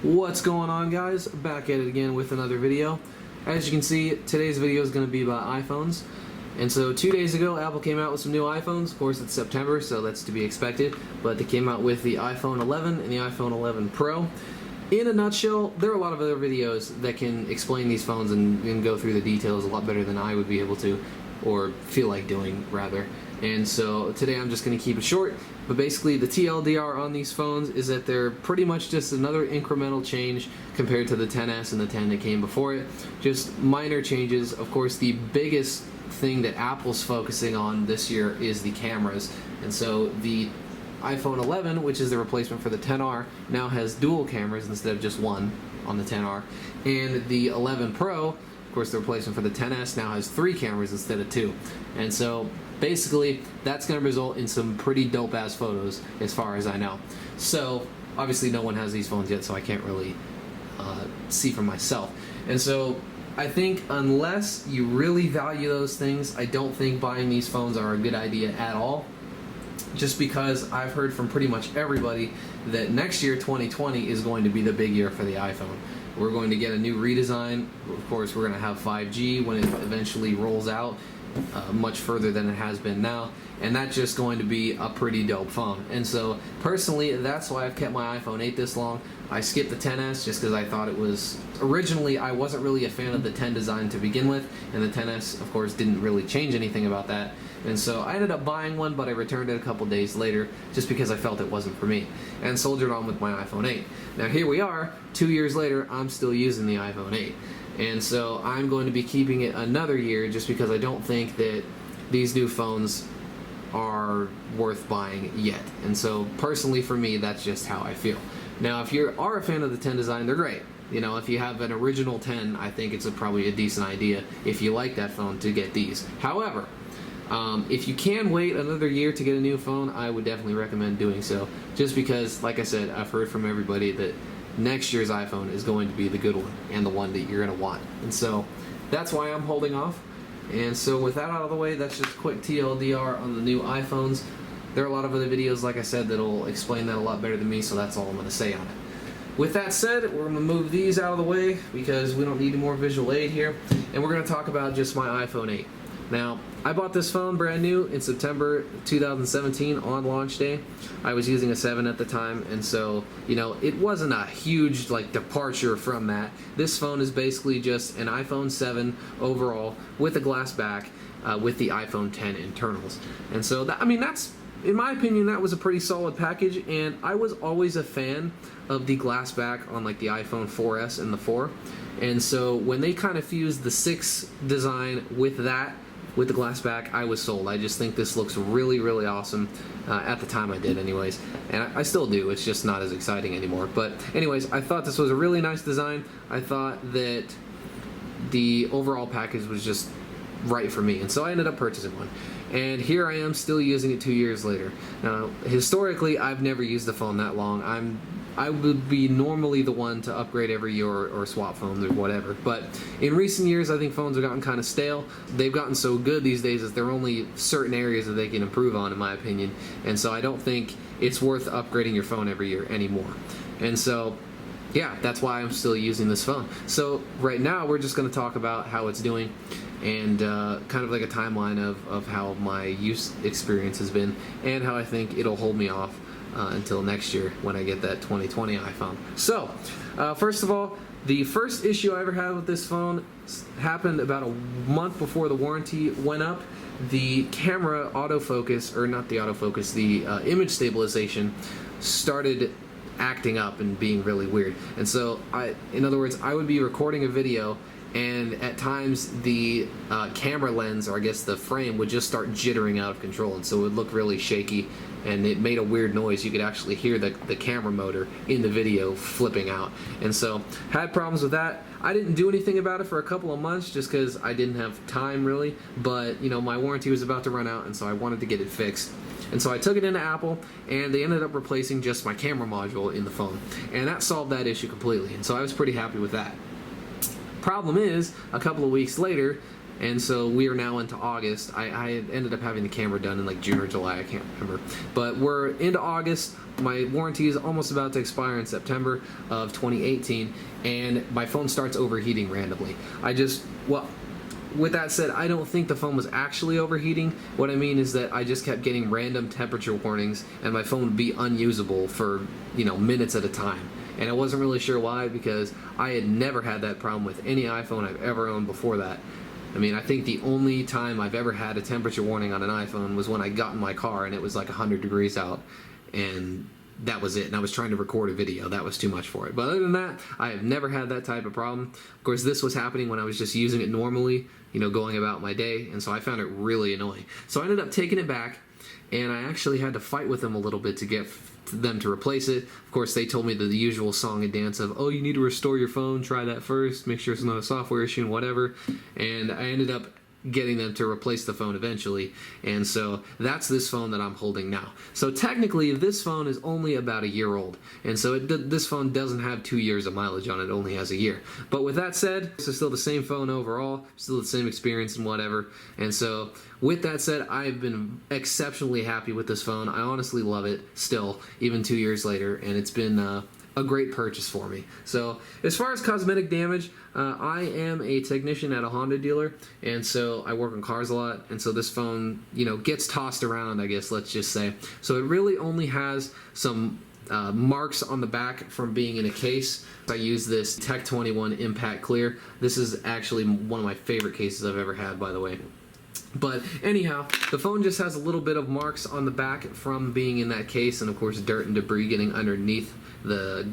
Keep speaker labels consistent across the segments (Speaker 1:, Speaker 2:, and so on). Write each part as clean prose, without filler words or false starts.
Speaker 1: What's going on, guys? Back at it again with another video. As you can see, today's video is going to be about iPhones. And so 2 days ago, Apple came out with some new iPhones. Of course, it's September, so that's to be expected. But they came out with the iPhone 11 and the iPhone 11 Pro. In a nutshell, there are a lot of other videos that can explain these phones and go through the details a lot better than I would be able to, or feel like doing, rather. And so today I'm just going to keep it short, but basically the TLDR on these phones is that they're pretty much just another incremental change compared to the XS and the 10 that came before it. Just minor changes. Of course, the biggest thing that Apple's focusing on this year is the cameras, and so the iPhone 11, which is the replacement for the XR, now has dual cameras instead of just one on the XR, and the 11 Pro, of course the replacement for the XS, now has 3 cameras instead of 2. And so basically that's going to result in some pretty dope ass photos as far as I know. So obviously no one has these phones yet, so I can't really see for myself. And so I think unless you really value those things, I don't think buying these phones are a good idea at all. Just because I've heard from pretty much everybody that next year, 2020, is going to be the big year for the iPhone. We're going to get a new redesign. Of course, we're going to have 5G when it eventually rolls out, much further than it has been now, and that's just going to be a pretty dope phone. And so personally, that's why I've kept my iPhone 8 this long. I skipped the XS just because I thought it was, originally I wasn't really a fan of the 10 design to begin with, and the XS of course didn't really change anything about that. And so I ended up buying one, but I returned it a couple days later just because I felt it wasn't for me, and soldiered on with my iPhone 8. Now here we are, 2 years later, I'm still using the iPhone 8. And so I'm going to be keeping it another year just because I don't think that these new phones are worth buying yet. And so personally for me, that's just how I feel. Now if you are a fan of the 10 design, they're great. You know, if you have an original 10, I think it's probably a decent idea, if you like that phone, to get these. However, if you can wait another year to get a new phone, I would definitely recommend doing so. Just because, like I said, I've heard from everybody that next year's iPhone is going to be the good one and the one that you're going to want. And so that's why I'm holding off. And so with that out of the way, that's just quick TLDR on the new iPhones. There are a lot of other videos, like I said, that'll explain that a lot better than me, so that's all I'm going to say on it. With that said, we're going to move these out of the way because we don't need any more visual aid here, and we're going to talk about just my iPhone 8. Now, I bought this phone brand new in September 2017 on launch day. I was using a 7 at the time, and so, you know, it wasn't a huge departure from that. This phone is basically just an iPhone 7 overall with a glass back with the iPhone 10 internals. And so, that, I mean, that's, in my opinion, that was a pretty solid package, and I was always a fan of the glass back on the iPhone 4S and the 4. And so when they kind of fused the 6 design with that, with the glass back, I was sold. I just think this looks really, really awesome. At the time I did anyways. And I still do, it's just not as exciting anymore. But anyways, I thought this was a really nice design. I thought that the overall package was just right for me. And so I ended up purchasing one. And here I am still using it 2 years later. Now, historically, I've never used the phone that long. I would be normally the one to upgrade every year or swap phones or whatever. But in recent years, I think phones have gotten kind of stale. They've gotten so good these days that there are only certain areas that they can improve on, in my opinion. And so I don't think it's worth upgrading your phone every year anymore. And so, yeah, that's why I'm still using this phone. So right now, we're just going to talk about how it's doing and kind of like a timeline of how my use experience has been and how I think it'll hold me off until next year when I get that 2020 iPhone. So, first of all, the first issue I ever had with this phone happened about a month before the warranty went up. The camera autofocus, or not the autofocus, the image stabilization started acting up and being really weird. And so, in other words, I would be recording a video, and at times the camera lens, or I guess the frame, would just start jittering out of control, and so it would look really shaky, and it made a weird noise. You could actually hear the camera motor in the video flipping out. And so, had problems with that. I didn't do anything about it for a couple of months just because I didn't have time really, but you know, my warranty was about to run out, and so I wanted to get it fixed. And so I took it into Apple, and they ended up replacing just my camera module in the phone, and that solved that issue completely, and so I was pretty happy with that. Problem is, a couple of weeks later, And so we are now into August. I ended up having the camera done in like June or July, I can't remember. But we're into August. My warranty is almost about to expire in September of 2018, and my phone starts overheating randomly. With that said, I don't think the phone was actually overheating. What I mean is that I just kept getting random temperature warnings, and my phone would be unusable for, minutes at a time. And I wasn't really sure why, because I had never had that problem with any iPhone I've ever owned before that. I mean, I think the only time I've ever had a temperature warning on an iPhone was when I got in my car and it was like 100 degrees out, and that was it. And I was trying to record a video. That was too much for it. But other than that, I have never had that type of problem. Of course, this was happening when I was just using it normally, going about my day, and so I found it really annoying. So I ended up taking it back, and I actually had to fight with them a little bit to get them to replace it. Of course, they told me the usual song and dance of, oh, you need to restore your phone, try that first, make sure it's not a software issue and whatever. And I ended up getting them to replace the phone eventually, and so that's this phone that I'm holding now. So technically this phone is only about a year old, and so this phone doesn't have 2 years of mileage on it, only has a year. But with that said, it's still the same phone overall, still the same experience and whatever. And so with that said, I've been exceptionally happy with this phone. I honestly love it still, even 2 years later, and it's been a great purchase for me. So as far as cosmetic damage, I am a technician at a Honda dealer, and so I work on cars a lot, and so this phone, gets tossed around, I guess, let's just say. So it really only has some marks on the back from being in a case. I use this Tech 21 Impact Clear. This is actually one of my favorite cases I've ever had, by the way. But anyhow, the phone just has a little bit of marks on the back from being in that case, and of course dirt and debris getting underneath the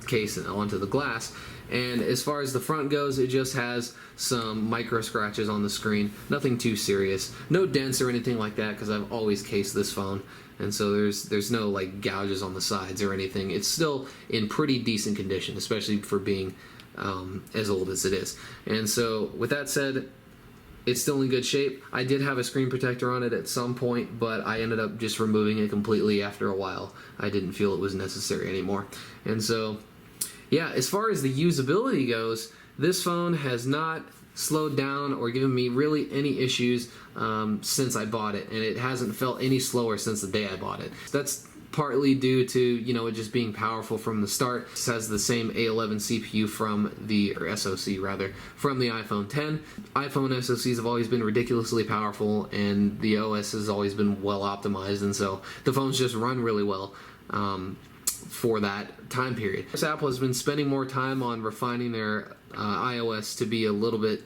Speaker 1: case and onto the glass. And as far as the front goes, it just has some micro scratches on the screen. Nothing too serious. No dents or anything like that, because I've always cased this phone. And so there's no like gouges on the sides or anything. It's still in pretty decent condition, especially for being as old as it is. And so with that said, it's still in good shape. I did have a screen protector on it at some point, but I ended up just removing it completely after a while. I didn't feel it was necessary anymore. And so, yeah, as far as the usability goes, this phone has not slowed down or given me really any issues since I bought it, and it hasn't felt any slower since the day I bought it. That's partly due to, it just being powerful from the start. It has the same A11 CPU or SoC rather, from the iPhone 10. iPhone SoCs have always been ridiculously powerful, and the OS has always been well optimized, and so the phones just run really well for that time period. Apple has been spending more time on refining their iOS to be a little bit,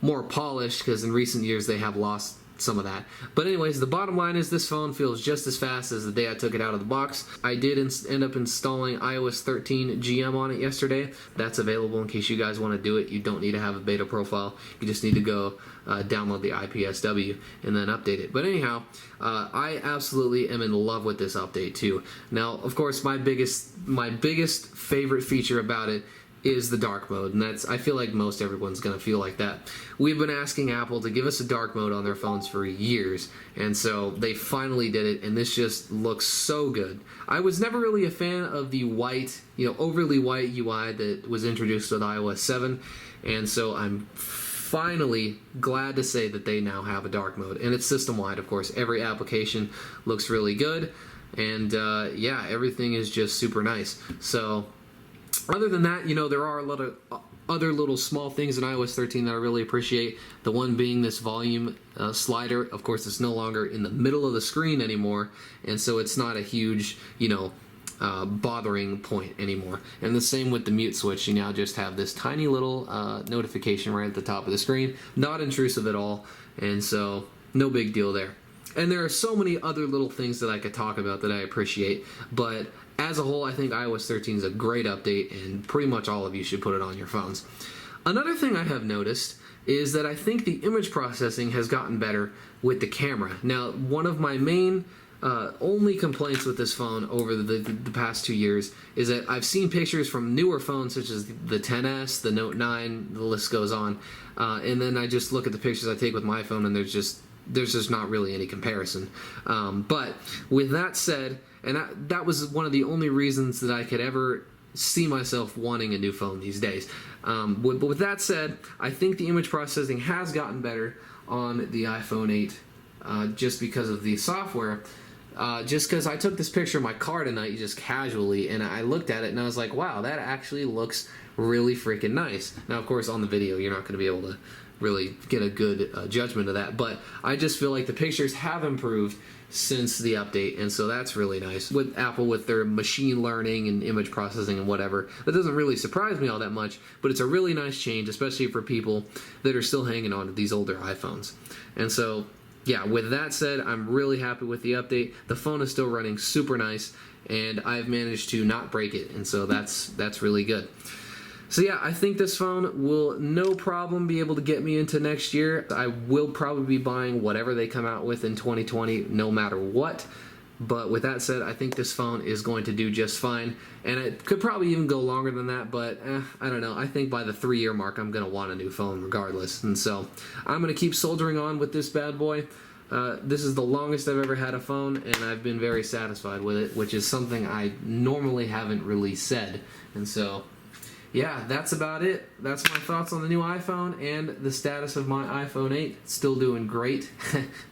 Speaker 1: more polished, because in recent years they have lost some of that. But anyways, the bottom line is this phone feels just as fast as the day I took it out of the box. I did end up installing iOS 13 GM on it yesterday. That's available in case you guys want to do it. You don't need to have a beta profile. You just need to go download the IPSW and then update it. But anyhow, I absolutely am in love with this update too. Now, of course, my biggest favorite feature about it is the dark mode, and I feel like most everyone's gonna feel like that. We've been asking Apple to give us a dark mode on their phones for years, and so they finally did it, and this just looks so good. I was never really a fan of the white, overly white UI that was introduced with iOS 7, and so I'm finally glad to say that they now have a dark mode, and it's system-wide, of course. Every application looks really good, and yeah, everything is just super nice. So other than that, there are a lot of other little small things in iOS 13 that I really appreciate. The one being this volume slider. Of course, it's no longer in the middle of the screen anymore, and so it's not a huge, bothering point anymore. And the same with the mute switch. You now just have this tiny little notification right at the top of the screen. Not intrusive at all, and so no big deal there. And there are so many other little things that I could talk about that I appreciate, but as a whole, I think iOS 13 is a great update, and pretty much all of you should put it on your phones. Another thing I have noticed is that I think the image processing has gotten better with the camera. Now, one of my main only complaints with this phone over the past 2 years is that I've seen pictures from newer phones such as the XS, the Note 9, the list goes on, and then I just look at the pictures I take with my phone, and there's just not really any comparison. But with that said, and that was one of the only reasons that I could ever see myself wanting a new phone these days. But with that said, I think the image processing has gotten better on the iPhone 8 just because of the software. Just because I took this picture of my car tonight just casually, and I looked at it and I was like, wow, that actually looks really freaking nice. Now, of course, on the video, you're not going to be able to really get a good judgment of that, but I just feel like the pictures have improved since the update, and so that's really nice. With Apple, with their machine learning and image processing and whatever, that doesn't really surprise me all that much, but it's a really nice change, especially for people that are still hanging on to these older iPhones. And so, yeah, with that said, I'm really happy with the update. The phone is still running super nice, and I've managed to not break it, and so that's really good. So yeah, I think this phone will no problem be able to get me into next year. I will probably be buying whatever they come out with in 2020, no matter what. But with that said, I think this phone is going to do just fine. And it could probably even go longer than that, but I don't know. I think by the 3-year mark, I'm going to want a new phone regardless. And so I'm going to keep soldiering on with this bad boy. This is the longest I've ever had a phone, and I've been very satisfied with it, which is something I normally haven't really said. And so, yeah, that's about it. That's my thoughts on the new iPhone and the status of my iPhone 8. Still doing great.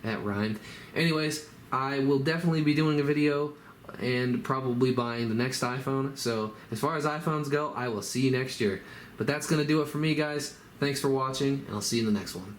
Speaker 1: That rhymed. Anyways, I will definitely be doing a video and probably buying the next iPhone. So as far as iPhones go, I will see you next year. But that's going to do it for me, guys. Thanks for watching, and I'll see you in the next one.